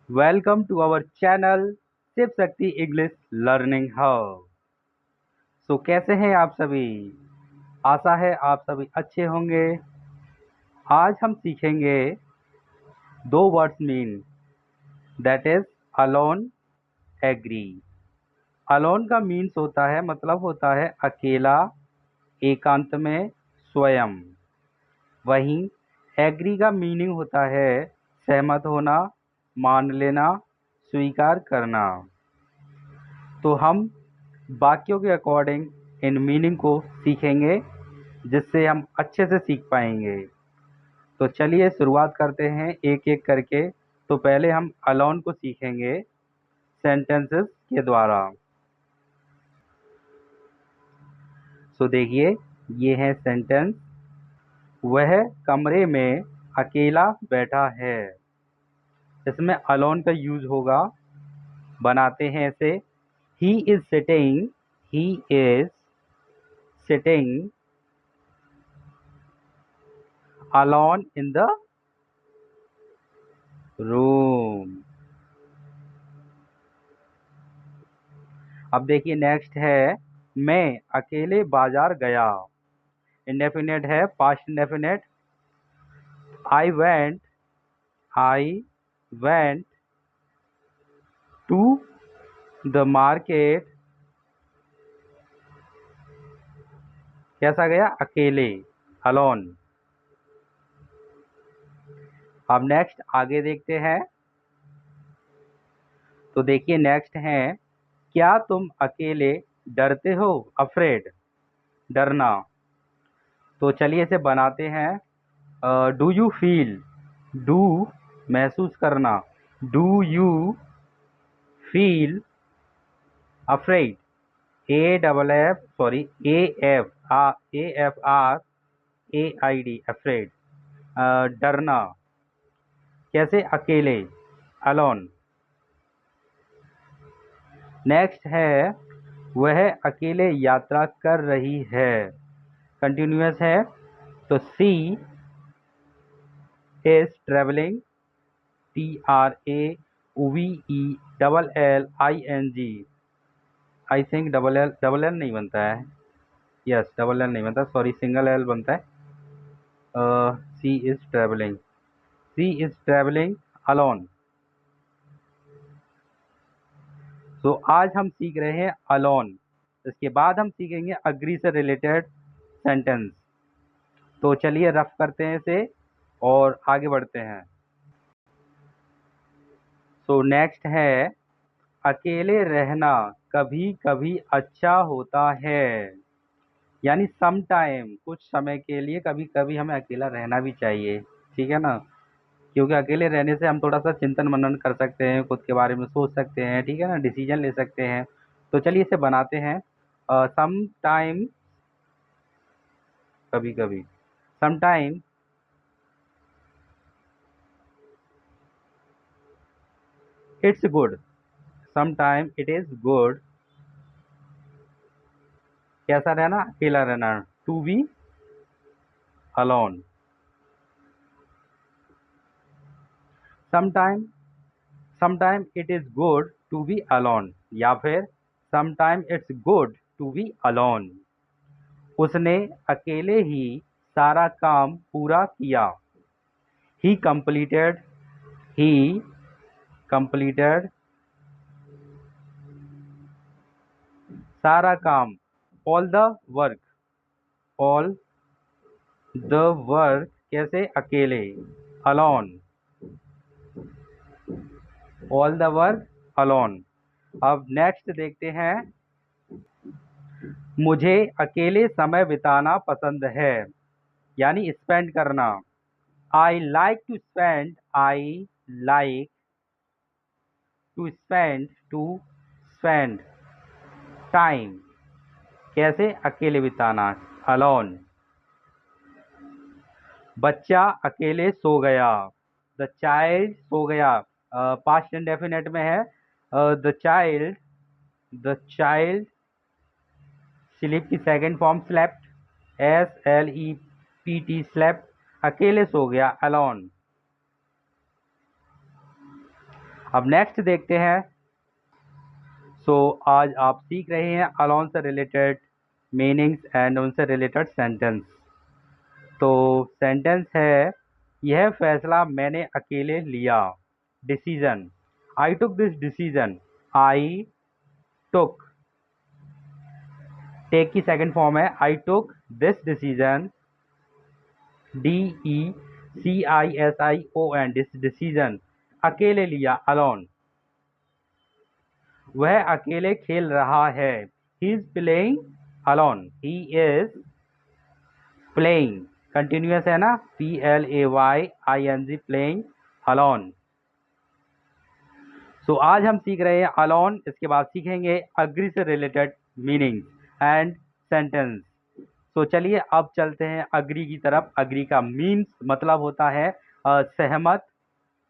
Welcome to our channel Shiv Shakti English learning hub. कैसे हैं आप सभी? आशा है आप सभी अच्छे होंगे। आज हम सीखेंगे दो words mean, that is alone, agree. Alone का मीन्स होता है, मतलब होता है अकेला, एकांत में, स्वयं। वहीं एग्री का मीनिंग होता है सहमत होना, मान लेना, स्वीकार करना। तो हम वाक्यों के अकॉर्डिंग इन मीनिंग को सीखेंगे, जिससे हम अच्छे से सीख पाएंगे। तो चलिए शुरुआत करते हैं एक एक करके। तो पहले हम अलोन को सीखेंगे सेंटेंसेस के द्वारा। देखिए, ये है सेंटेंस। वह कमरे में अकेला बैठा है। इसमें अलोन का यूज होगा। बनाते हैं इसे। He is sitting, he is sitting alone in the room। अब देखिए नेक्स्ट है, मैं अकेले बाजार गया। इंडेफिनेट है, past indefinite. I went, I went to the market. कैसा गया? अकेले, अलोन। अब नेक्स्ट आगे देखते हैं। तो देखिए नेक्स्ट है, क्या तुम अकेले डरते हो? अफ्रेड, डरना। तो चलिए इसे बनाते हैं। डू यू फील, डू महसूस करना, do you feel afraid, A double F sorry A F R A I D, afraid, डरना। कैसे? अकेले, अलोन। नेक्स्ट है, वह अकेले यात्रा कर रही है। कंटिन्यूअस है। तो she is travelling, T R A V E double L I N G. I think double L नहीं बनता है। यस, डबल एल नहीं बनता, सॉरी, सिंगल एल बनता है। She is travelling, she is travelling alone. तो आज हम सीख रहे हैं अलोन। इसके बाद हम सीखेंगे अग्री से रिलेटेड सेंटेंस। तो चलिए रफ करते हैं इसे और आगे बढ़ते हैं। नेक्स्ट है, अकेले रहना कभी कभी अच्छा होता है। यानी सम टाइम, कुछ समय के लिए कभी कभी हमें अकेला रहना भी चाहिए। ठीक है ना? क्योंकि अकेले रहने से हम थोड़ा सा चिंतन मनन कर सकते हैं, खुद के बारे में सोच सकते हैं, ठीक है ना, डिसीजन ले सकते हैं। तो चलिए इसे बनाते हैं। सम टाइम, कभी कभी, some time it's good, some time it is good. कैसा रहना? अकेला रहना, to be alone. Sometime, sometime it is good to be alone, या फिर sometime it's good to be alone. उसने अकेले ही सारा काम पूरा किया। ही कंप्लीटेड, ही कंप्लीटेड सारा काम, all the work, all the work. कैसे? अकेले, alone, all the work alone. अब नेक्स्ट देखते हैं, मुझे अकेले समय बिताना पसंद है। यानी स्पेंड करना। I like to spend, I like to spend time. कैसे? अकेले बिताना, अलोन। बच्चा अकेले सो गया। द चाइल्ड सो गया, पास्ट इंडेफिनेट में है। द चाइल्ड स्लीप की second form slept, SLEPT, slept. अकेले सो गया, अलोन। अब नेक्स्ट देखते हैं। आज आप सीख रहे हैं अलोन से रिलेटेड मीनिंग्स एंड उनसे रिलेटेड सेंटेंस। तो सेंटेंस है, यह फैसला मैंने अकेले लिया। Decision, I took this decision. I took, take की सेकंड फॉर्म है I took this decision. DECISION, this decision. अकेले लिया, अलोन। वह अकेले खेल रहा है। He is playing alone. He is playing, continuous है ना, PLAYING, प्लेइंग अलोन। आज हम सीख रहे हैं अलोन। इसके बाद सीखेंगे अग्री से रिलेटेड मीनिंग्स एंड सेंटेंस। चलिए अब चलते हैं अग्री की तरफ। अग्री का मीन्स मतलब होता है सहमत,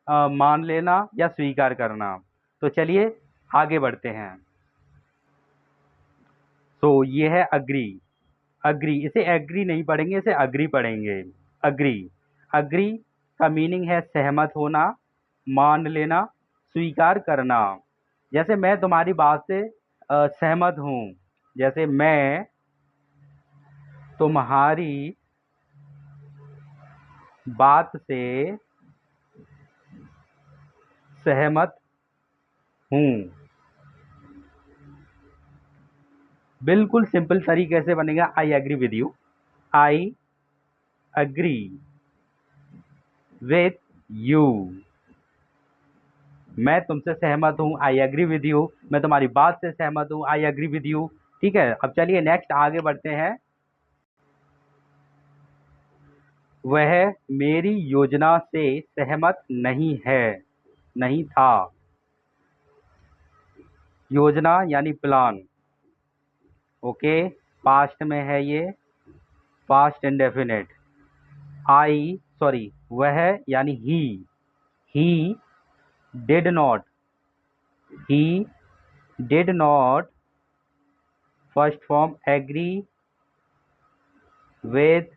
मान लेना या स्वीकार करना। तो चलिए आगे बढ़ते हैं। ये है अग्री। अग्री, इसे एग्री नहीं पढ़ेंगे, इसे अग्री पढ़ेंगे। अग्री, अग्री का मीनिंग है सहमत होना, मान लेना, स्वीकार करना। जैसे मैं तुम्हारी बात से सहमत हूँ। जैसे मैं तुम्हारी बात से सहमत हूँ। बिल्कुल सिंपल तरीके से बनेगा, I agree with you. I agree with you. मैं तुमसे सहमत हूँ, आई एग्री विद यू। मैं तुम्हारी बात से सहमत हूँ, आई एग्री विद यू। ठीक है, अब चलिए नेक्स्ट आगे बढ़ते हैं। वह मेरी योजना से सहमत नहीं है, नहीं था। योजना यानी प्लान। ओके, पास्ट में है ये, पास्ट इंडेफिनिट। वह यानी he did not, he did not, first form agree with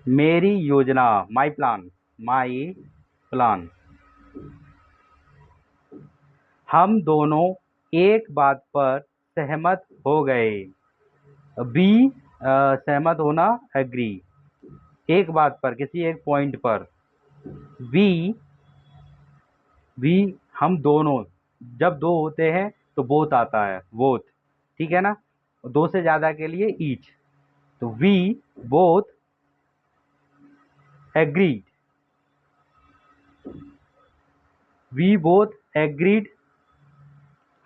मेरी योजना, माई प्लान, माई प्लान। हम दोनों एक बात पर सहमत हो गए। बी, सहमत होना, एग्री। एक बात पर, किसी एक पॉइंट पर। वी हम दोनों, जब दो होते हैं तो बोथ आता है, बोथ। ठीक है ना, दो से ज्यादा के लिए ईच। तो we both agreed, we both agreed.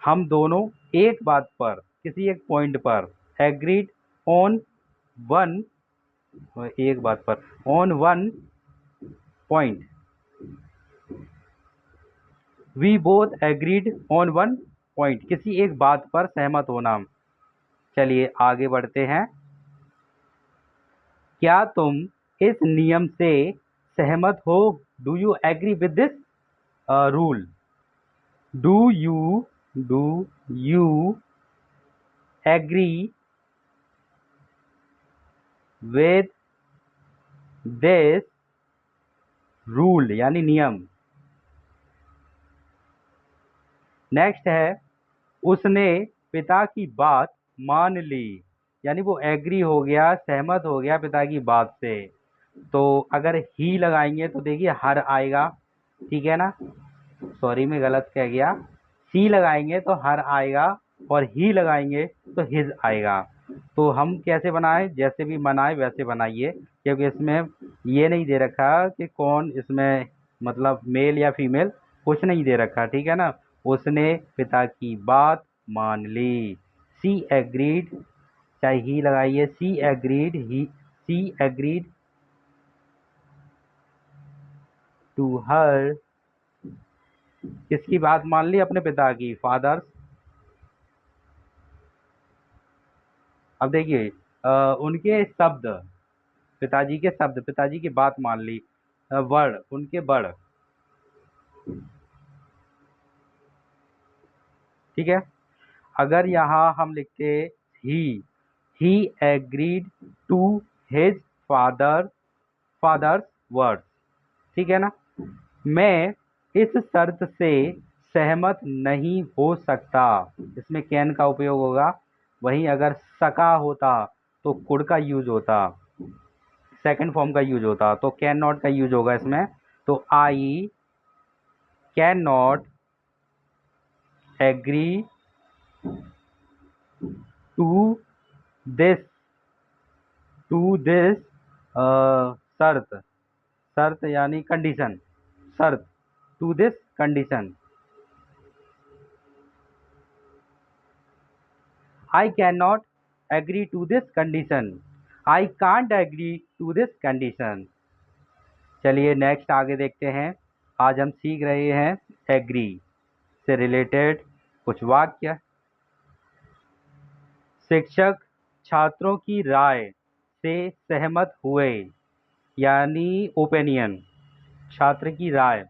हम दोनों एक बात पर, किसी एक पॉइंट पर, एग्रीड ऑन वन, एक बात पर, on one point. We both agreed on one point, किसी एक बात पर सहमत होना। चलिए आगे बढ़ते हैं। क्या तुम इस नियम से सहमत हो? Do you agree with this rule? Do you agree with this rule यानी नियम। नेक्स्ट है, उसने पिता की बात मान ली, यानी वो एग्री हो गया, सहमत हो गया पिता की बात से। तो अगर ही लगाएंगे तो देखिए हर आएगा, ठीक है ना, सॉरी मैं गलत कह गया। सी लगाएंगे तो हर आएगा और ही लगाएंगे तो हिज आएगा। तो हम कैसे बनाए, जैसे भी बनाए वैसे बनाइए, क्योंकि इसमें ये नहीं दे रखा कि कौन इसमें मतलब मेल या फीमेल, कुछ नहीं दे रखा, ठीक है ना। उसने पिता की बात मान ली। सी एग्रीड, चाहे ही लगाइए, सी एग्रीड टू हर, किसकी बात मान ली? अपने पिता की, फादर। अब देखिए उनके शब्द, पिताजी के शब्द, पिताजी की बात मान ली। वर्ड, उनके बड़, ठीक है। अगर यहाँ हम लिखते he agreed to his father's words, ठीक है ना। मैं इस शर्त से सहमत नहीं हो सकता। इसमें कैन का उपयोग होगा। वहीं अगर सका होता तो कुड का यूज होता, सेकंड फॉर्म का यूज होता, तो कैन नॉट का यूज होगा इसमें। तो I can not agree to this शर्त, शर्त यानी कंडीशन, शर्त, to this condition. I can not agree to this condition, I can't agree to this condition. चलिए नेक्स्ट आगे देखते हैं। आज हम सीख रहे हैं एग्री से रिलेटेड कुछ वाक्य। शिक्षक छात्रों की राय से सहमत हुए, यानी ओपिनियन, छात्र की राय।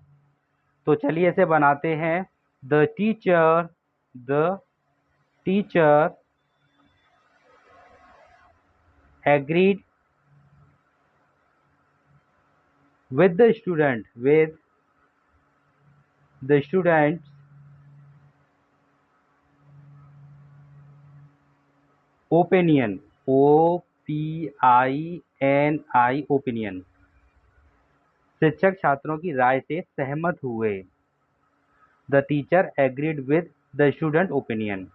तो चलिए इसे बनाते हैं। The teacher agreed with the students opinion, opinion। शिक्षक छात्रों की राय से सहमत हुए। The teacher agreed with the student opinion.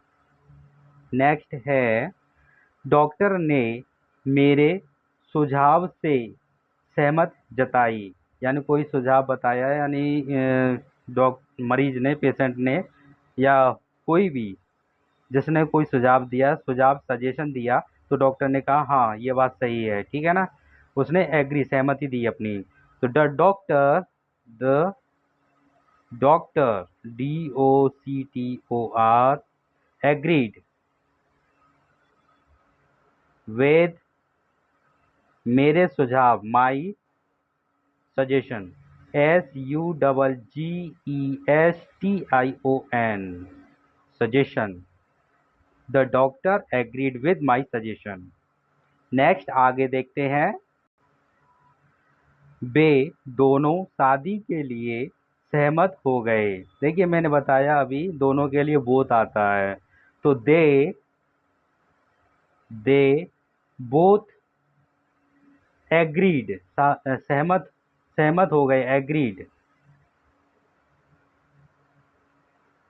Next है डॉक्टर ने मेरे सुझाव से सहमत जताई, यानी कोई सुझाव बताया, यानी मरीज ने, पेशेंट ने, या कोई भी जिसने कोई सुझाव दिया, सुझाव सजेशन दिया, तो डॉक्टर ने कहा हाँ ये बात सही है, ठीक है ना, उसने एग्री, सहमति दी अपनी। तो the doctor DOCTOR agreed with मेरे सुझाव, my suggestion, SUGGESTION suggestion. The doctor agreed with my suggestion. Next आगे देखते हैं। वे दोनों शादी के लिए सहमत हो गए। देखिए मैंने बताया अभी दोनों के लिए बोथ आता है, तो दे बोथ एग्रीड, सहमत हो गए, एग्रीड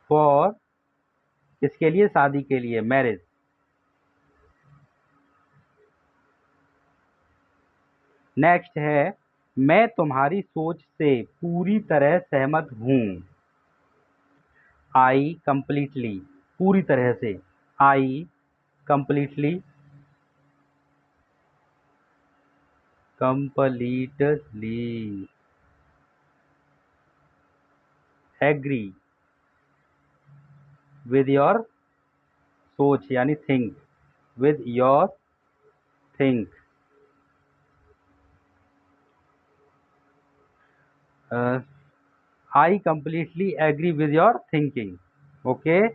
फॉर, किसके लिए, शादी के लिए, मैरिज। नेक्स्ट है मैं तुम्हारी सोच से पूरी तरह सहमत हूँ। आई कंप्लीटली, पूरी तरह से, I completely agree with your सोच, यानी think, with your think. I completely agree with your thinking. Okay,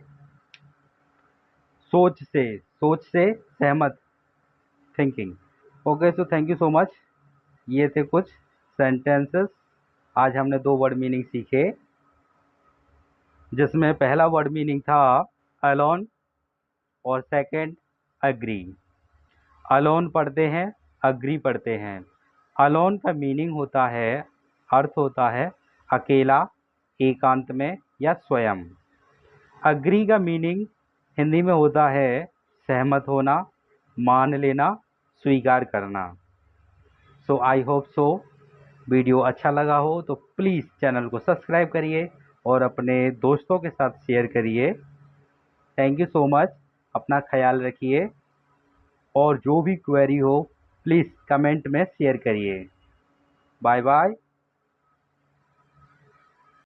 सोच से सहमत, thinking. Okay, so thank you so much. ये थे कुछ सेंटेंसेस। आज हमने 2 वर्ड मीनिंग सीखे, जिसमें पहला वर्ड मीनिंग था अलोन और सेकंड अग्री। अलोन पढ़ते हैं, अग्री पढ़ते हैं। अलोन का मीनिंग होता है, अर्थ होता है अकेला, एकांत में या स्वयं। अग्री का मीनिंग हिंदी में होता है सहमत होना, मान लेना, स्वीकार करना। सो आई होप सो वीडियो अच्छा लगा हो तो प्लीज़ चैनल को सब्सक्राइब करिए और अपने दोस्तों के साथ शेयर करिए। Thank you so much. अपना ख्याल रखिए और जो भी क्वेरी हो प्लीज़ कमेंट में शेयर करिए। Bye bye.